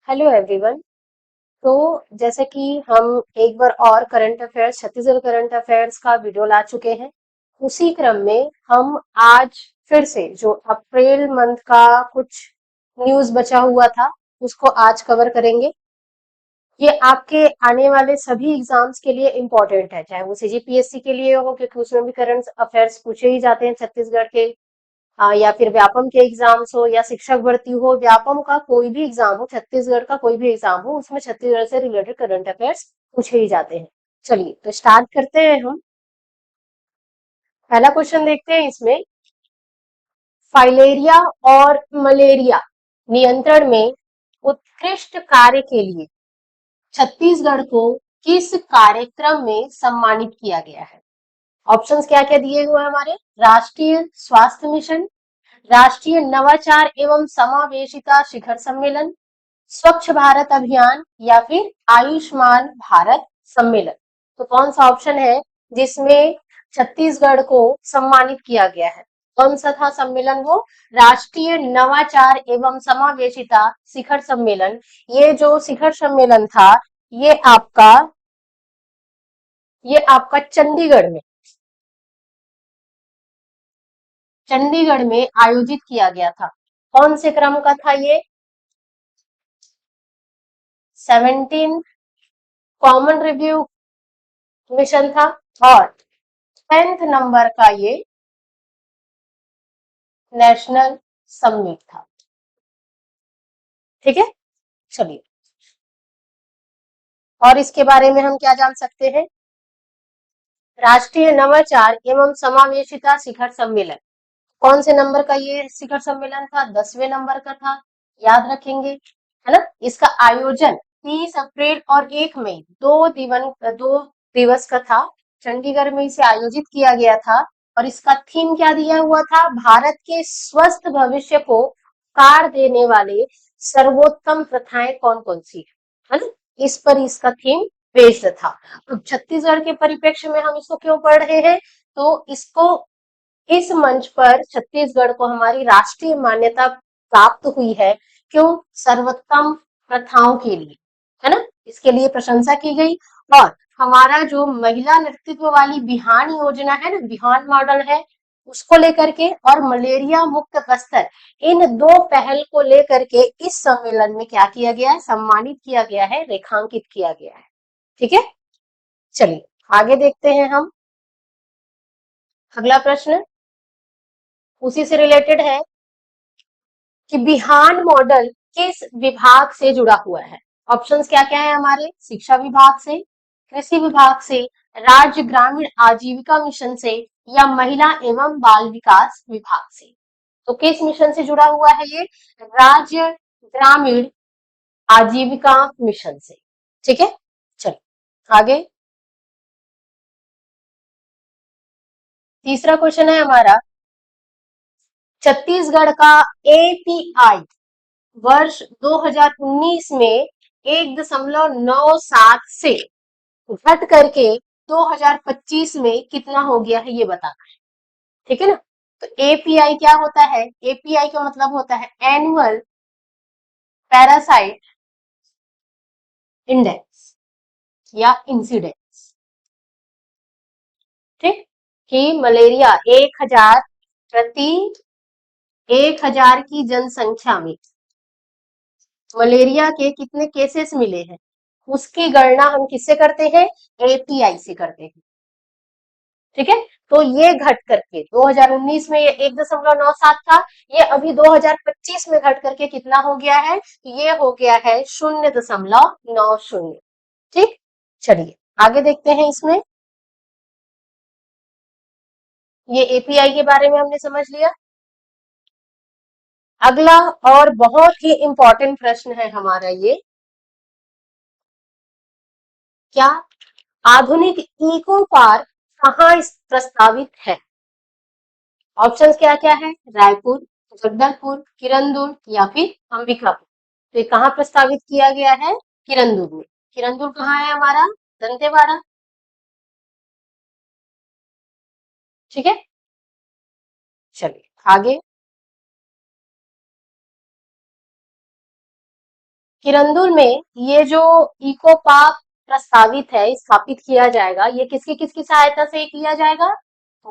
Hello everyone. तो जैसे कि हम एक बार और current affairs Chhattisgarh current affairs का वीडियो ला चुके हैं, उसी क्रम में हम आज फिर से जो अप्रैल मंथ का कुछ न्यूज़ बचा हुआ था उसको आज कवर करेंगे। ये आपके आने वाले सभी एग्जाम्स के लिए इम्पोर्टेंट है, चाहे वो सीजीपीएससी के लिए हो क्योंकि उसमें भी करंट अफेयर्स पूछे ही जाते हैं छत्तीसगढ़ के। या फिर व्यापम के एग्जाम्स हो या शिक्षक भर्ती हो, व्यापम का कोई भी एग्जाम हो, छत्तीसगढ़ का कोई भी एग्जाम हो, उसमें छत्तीसगढ़ से रिलेटेड करंट अफेयर्स पूछे ही जाते हैं। चलिए तो स्टार्ट करते हैं हम। पहला क्वेश्चन देखते हैं इसमें। फाइलेरिया और मलेरिया नियंत्रण में उत्कृष्ट कार्य के लिए छत्तीसगढ़ को किस कार्यक्रम में सम्मानित किया गया है? ऑप्शंस क्या क्या दिए हुए हैं हमारे। राष्ट्रीय स्वास्थ्य मिशन, राष्ट्रीय नवाचार एवं समावेशिता शिखर सम्मेलन, स्वच्छ भारत अभियान या फिर आयुष्मान भारत सम्मेलन। तो कौन सा ऑप्शन है जिसमें छत्तीसगढ़ को सम्मानित किया गया है? कौन सा था सम्मेलन वो? राष्ट्रीय नवाचार एवं समावेशिता शिखर सम्मेलन। ये जो शिखर सम्मेलन था, ये आपका ये आपका चंडीगढ़ में आयोजित किया गया था। कौन से क्रम का था ये? 17 कॉमन रिव्यू मिशन था और 10th नंबर का ये नेशनल समिट था। ठीक है, चलिए। और इसके बारे में हम क्या जान सकते हैं? राष्ट्रीय नवाचार एवं समावेशिता शिखर सम्मेलन कौन से नंबर का ये शिखर सम्मेलन था? 10वें नंबर का था। याद रखेंगे, है ना। इसका आयोजन 30 अप्रैल और 1 मई दो दिवस का था। चंडीगढ़ में इसे आयोजित किया गया था और इसका थीम क्या दिया हुआ था? भारत के स्वस्थ भविष्य को कार देने वाले सर्वोत्तम प्रथाएं कौन कौन सी है ना। इस पर इसका थीम बेस्ड था। अब छत्तीसगढ़ के परिप्रेक्ष्य में हम इसको क्यों पढ़ रहे हैं? तो इसको इस मंच पर छत्तीसगढ़ को हमारी राष्ट्रीय मान्यता प्राप्त हुई है। क्यों? सर्वोत्तम प्रथाओं के लिए, है ना। इसके लिए प्रशंसा की गई। और हमारा जो महिला नेतृत्व वाली बिहान योजना है ना, बिहान मॉडल है, उसको लेकर के और मलेरिया मुक्त बस्तर, इन दो पहल को लेकर के इस सम्मेलन में क्या किया गया है? सम्मानित किया गया है, रेखांकित किया गया है। ठीक है, चलिए आगे देखते हैं हम। अगला प्रश्न उसी से रिलेटेड है कि बिहान मॉडल किस विभाग से जुड़ा हुआ है? ऑप्शंस क्या क्या है हमारे। शिक्षा विभाग से, कृषि विभाग से, राज्य ग्रामीण आजीविका मिशन से या महिला एवं बाल विकास विभाग से। तो किस मिशन से जुड़ा हुआ है ये? राज्य ग्रामीण आजीविका मिशन से। ठीक है, चलो आगे। तीसरा क्वेश्चन है हमारा, छत्तीसगढ़ का एपीआई वर्ष 2019 में 1.97 से घट करके 2025 में कितना हो गया है, ये बताना है। ठीक है ना। तो एपीआई क्या होता है? एपीआई का मतलब होता है एनुअल पैरासाइट इंडेक्स या इंसिडेंस। ठीक, कि मलेरिया 1000 की जनसंख्या में मलेरिया के कितने केसेस मिले हैं, उसकी गणना हम किससे करते हैं? एपीआई से करते हैं। ठीक है, तो ये घट करके 2019 में ये 1.97 था, ये अभी 2025 में घट करके कितना हो गया है? ये हो गया है 0.90। ठीक, चलिए आगे देखते हैं इसमें। ये एपीआई के बारे में हमने समझ लिया। अगला और बहुत ही इंपॉर्टेंट प्रश्न है हमारा ये, क्या आधुनिक इको पार्क कहाँ प्रस्तावित है? ऑप्शंस क्या क्या है? रायपुर, जगदलपुर, किरंदुल या फिर अंबिकापुर। तो ये कहाँ प्रस्तावित किया गया है? किरंदुल में। किरंदुल कहाँ है हमारा? दंतेवाड़ा। ठीक है, चलिए आगे। किरंदुल में ये जो इको पार्क प्रस्तावित है, स्थापित किया जाएगा, ये किसकी सहायता से किया जाएगा?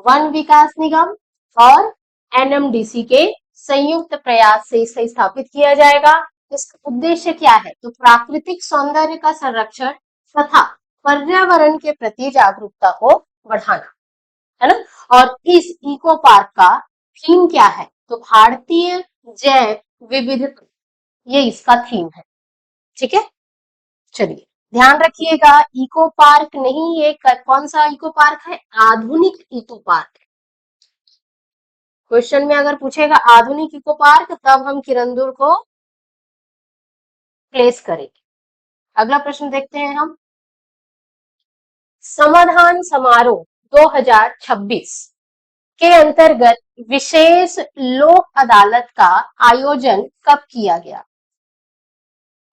वन विकास निगम और एनएमडीसी के संयुक्त प्रयास से इसे स्थापित किया जाएगा। इसका उद्देश्य क्या है? तो प्राकृतिक सौंदर्य का संरक्षण तथा पर्यावरण के प्रति जागरूकता को बढ़ाना, है ना। और इस इको पार्क का थीम क्या है? तो भारतीय जैव विविधता, ये इसका थीम है। ठीक है, चलिए ध्यान रखिएगा, इको पार्क नहीं, ये कौन सा इको पार्क है? आधुनिक इको पार्क। क्वेश्चन में अगर पूछेगा आधुनिक इको पार्क, तब हम किरंदुल को प्लेस करेंगे। अगला प्रश्न देखते हैं हम। समाधान समारोह 2026 के अंतर्गत विशेष लोक अदालत का आयोजन कब किया गया?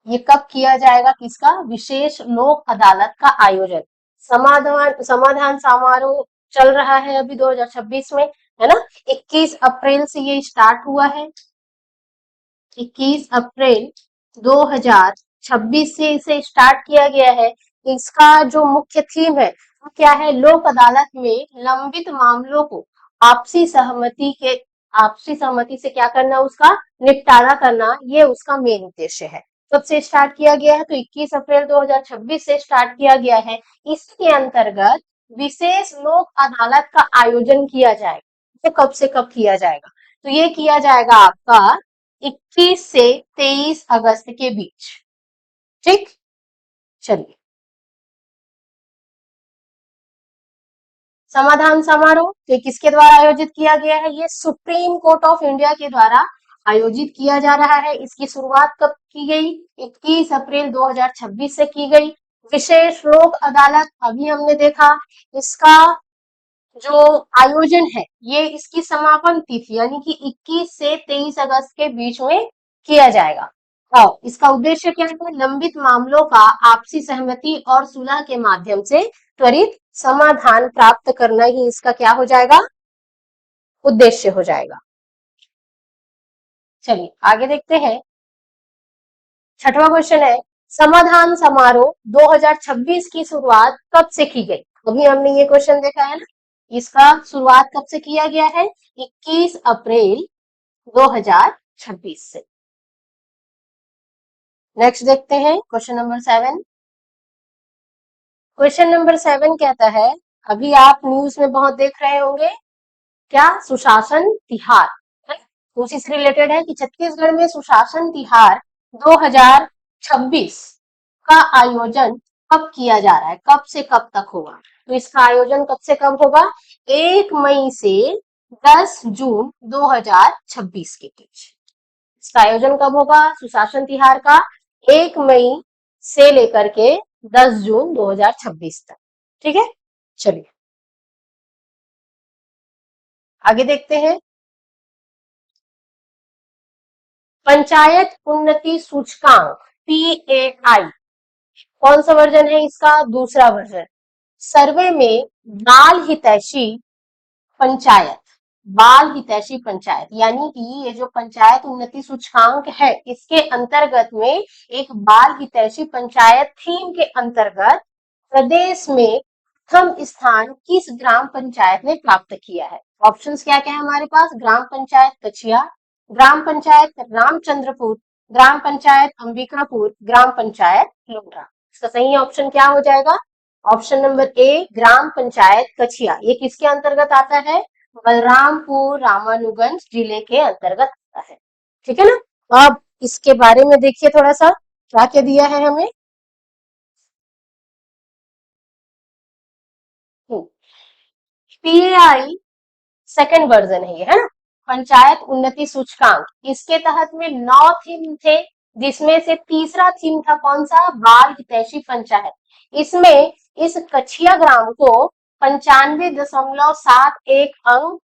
ये कब किया जाएगा? किसका? विशेष लोक अदालत का आयोजन। समाधान समारोह चल रहा है अभी 2026 में, है ना। 21 अप्रैल से ये स्टार्ट हुआ है। 21 अप्रैल 2026 से इसे स्टार्ट किया गया है। इसका जो मुख्य थीम है वो क्या है? लोक अदालत में लंबित मामलों को आपसी सहमति से क्या करना? उसका निपटारा करना, ये उसका मेन उद्देश्य है। कब से स्टार्ट किया गया है? तो 21 अप्रैल 2026 से स्टार्ट किया गया है। इसके अंतर्गत विशेष लोक अदालत का आयोजन किया जाएगा। तो कब से कब किया जाएगा? तो ये किया जाएगा आपका 21 से 23 अगस्त के बीच। ठीक, चलिए। समाधान समारोह तो किसके द्वारा आयोजित किया गया है? ये सुप्रीम कोर्ट ऑफ इंडिया के द्वारा आयोजित किया जा रहा है। इसकी शुरुआत कब की गई? 21 अप्रैल 2026 से की गई। विशेष लोक अदालत अभी हमने देखा, इसका जो आयोजन है, ये इसकी समापन तिथि यानी कि 21 से 23 अगस्त के बीच में किया जाएगा। और इसका उद्देश्य क्या है? लंबित मामलों का आपसी सहमति और सुलह के माध्यम से त्वरित समाधान प्राप्त करना ही इसका क्या हो जाएगा? उद्देश्य हो जाएगा। चलिए आगे देखते हैं। छठवां क्वेश्चन है, समाधान समारोह 2026 की शुरुआत कब से की गई? अभी हमने ये क्वेश्चन देखा है ना, इसका शुरुआत कब से किया गया है? 21 अप्रैल 2026 से। नेक्स्ट देखते हैं क्वेश्चन नंबर 7। क्वेश्चन नंबर 7 कहता है, अभी आप न्यूज में बहुत देख रहे होंगे, क्या? सुशासन तिहार, उसी से रिलेटेड है कि छत्तीसगढ़ में सुशासन तिहार 2026 का आयोजन कब किया जा रहा है? कब से कब तक होगा? तो इसका आयोजन कब से कब होगा? 1 मई से 10 जून 2026 के बीच। इसका आयोजन कब होगा? सुशासन तिहार का 1 मई से लेकर के 10 जून 2026 तक। ठीक है, चलिए आगे देखते हैं। पंचायत उन्नति सूचकांक PAI कौन सा वर्जन है इसका? दूसरा वर्जन। सर्वे में पंचायत बाल हितैषी पंचायत यानी कि ये जो पंचायत उन्नति सूचकांक है, इसके अंतर्गत में एक बाल हितैषी पंचायत थीम के अंतर्गत प्रदेश में प्रथम स्थान किस ग्राम पंचायत ने प्राप्त किया है? ऑप्शंस क्या क्या है हमारे पास? ग्राम पंचायत कचिया, ग्राम पंचायत रामचंद्रपुर, ग्राम पंचायत अंबिकापुर, ग्राम पंचायत लोहरा। इसका सही ऑप्शन क्या हो जाएगा? ऑप्शन नंबर ए, ग्राम पंचायत कचिया। ये किसके अंतर्गत आता है? बलरामपुर रामानुगंज जिले के अंतर्गत आता है। ठीक है ना। अब इसके बारे में देखिए थोड़ा सा, क्या क्या दिया है हमें। PAI सेकंड वर्जन है ये, है ना, पंचायत उन्नति सूचकांक। इसके तहत में 9 थीम थे, जिसमें से तीसरा थीम था कौन सा? बाल हितैषी पंचायत। इसमें इस कछिया ग्राम को 95.71 अंक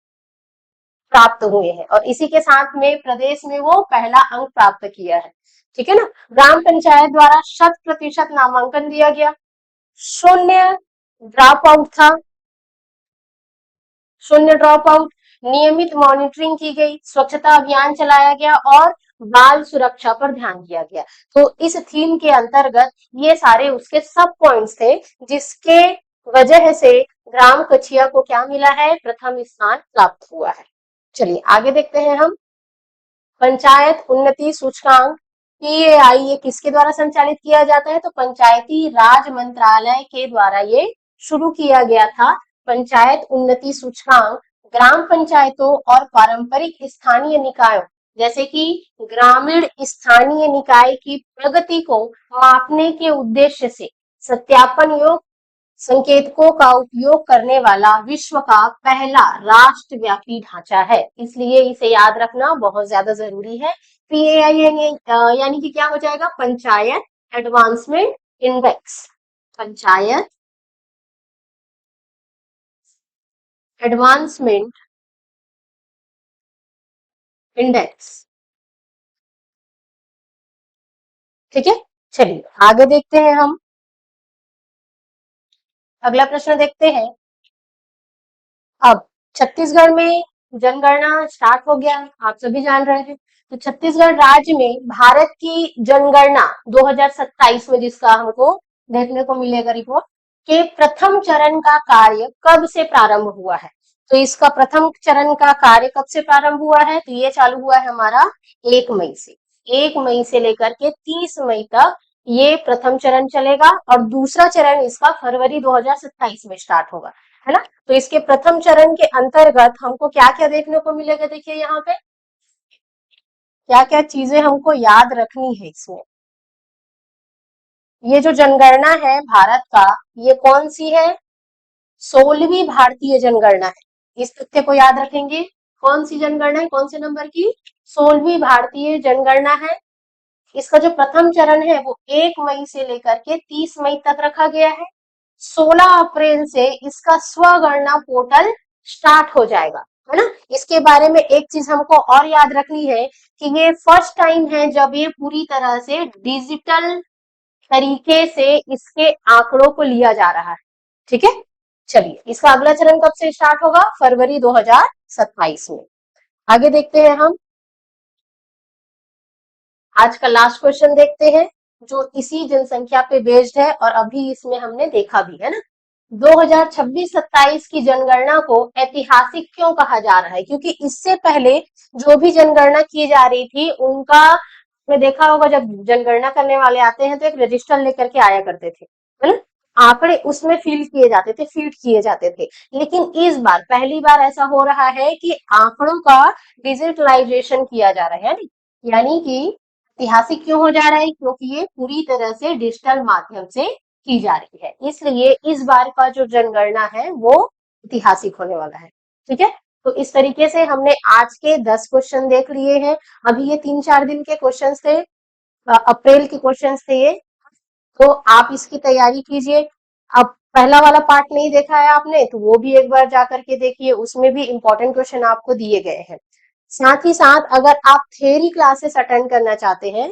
प्राप्त हुए हैं और इसी के साथ में प्रदेश में वो पहला अंक प्राप्त किया है। ठीक है ना। ग्राम पंचायत द्वारा 100% नामांकन दिया गया, शून्य ड्रॉप आउट था, शून्य ड्रॉप आउट, नियमित मॉनिटरिंग की गई, स्वच्छता अभियान चलाया गया और बाल सुरक्षा पर ध्यान दिया गया। तो इस थीम के अंतर्गत ये सारे उसके सब पॉइंट्स थे, जिसके वजह से ग्राम कछिया को क्या मिला है, प्रथम स्थान प्राप्त हुआ है। चलिए आगे देखते हैं हम। पंचायत उन्नति सूचकांक PAI ये किसके द्वारा संचालित किया जाता है, तो पंचायती राज मंत्रालय के द्वारा ये शुरू किया गया था। पंचायत उन्नति सूचकांक ग्राम पंचायतों और पारंपरिक स्थानीय निकायों जैसे कि ग्रामीण स्थानीय निकाय की प्रगति को मापने के उद्देश्य से सत्यापन योग संकेतकों का उपयोग करने वाला विश्व का पहला राष्ट्रव्यापी ढांचा है, इसलिए इसे याद रखना बहुत ज्यादा जरूरी है। PAI यानी कि क्या हो जाएगा, panchayat advancement index. Panchayat advancement index. ठीक है, चलिए आगे देखते हैं हम। अगला प्रश्न देखते हैं। अब छत्तीसगढ़ में जनगणना स्टार्ट हो गया, आप सभी जान रहे हैं। तो छत्तीसगढ़ राज्य में भारत की जनगणना 2027 में, जिसका हमको देखने को मिलेगा रिपोर्ट, के प्रथम चरण का कार्य कब से प्रारंभ हुआ है। तो इसका प्रथम चरण का कार्य कब से प्रारंभ हुआ है, तो ये चालू हुआ है हमारा 1 मई से। 1 मई से लेकर के 30 मई तक ये प्रथम चरण चलेगा, और दूसरा चरण इसका फरवरी 2027 में स्टार्ट होगा, है ना। तो इसके प्रथम चरण के अंतर्गत हमको क्या क्या देखने को मिलेगा, देखिए यहाँ पे क्या क्या चीजें हमको याद रखनी है इसमें। ये जो जनगणना है भारत का, ये कौन सी है, 16वीं भारतीय जनगणना है। इस तथ्य को याद रखेंगे। कौन सी जनगणना है, कौन से नंबर की, 16वीं भारतीय जनगणना है। इसका जो प्रथम चरण है वो 1 मई से लेकर के 30 मई तक रखा गया है। 16 अप्रैल से इसका स्वगणना पोर्टल स्टार्ट हो जाएगा, है ना। इसके बारे में एक चीज हमको और याद रखनी है कि ये फर्स्ट टाइम है जब ये पूरी तरह से डिजिटल तरीके से इसके आंकड़ों को लिया जा रहा है। ठीक है, चलिए इसका अगला चरण कब से स्टार्ट होगा, फरवरी 2027 में। आगे देखते हैं हम। आज का लास्ट क्वेश्चन देखते हैं, जो इसी जनसंख्या पे बेस्ड है और अभी इसमें हमने देखा भी है ना। 2026-27 की जनगणना को ऐतिहासिक क्यों कहा जा रहा है, क्योंकि इससे पहले जो भी जनगणना की जा रही थी उनका आपने देखा होगा, जब जनगणना करने वाले आते हैं तो एक रजिस्टर लेकर के आया करते थे, है ना। आंकड़े उसमें फीड किए जाते थे। लेकिन इस बार पहली बार ऐसा हो रहा है कि आंकड़ों का डिजिटलाइजेशन किया जा रहा है, यानी कि ऐतिहासिक क्यों हो जा रहा है, क्योंकि ये पूरी तरह से डिजिटल माध्यम से की जा रही है, इसलिए इस बार का जो जनगणना है वो ऐतिहासिक होने वाला है। ठीक है, तो इस तरीके से हमने आज के 10 क्वेश्चन देख लिए हैं। अभी ये 3-4 दिन के क्वेश्चन थे, अप्रैल के क्वेश्चन थे ये, तो आप इसकी तैयारी कीजिए। अब पहला वाला पार्ट नहीं देखा है आपने तो वो भी एक बार जाकर के देखिए, उसमें भी इंपॉर्टेंट क्वेश्चन आपको दिए गए हैं। साथ ही साथ अगर आप थ्योरी क्लासेस अटेंड करना चाहते हैं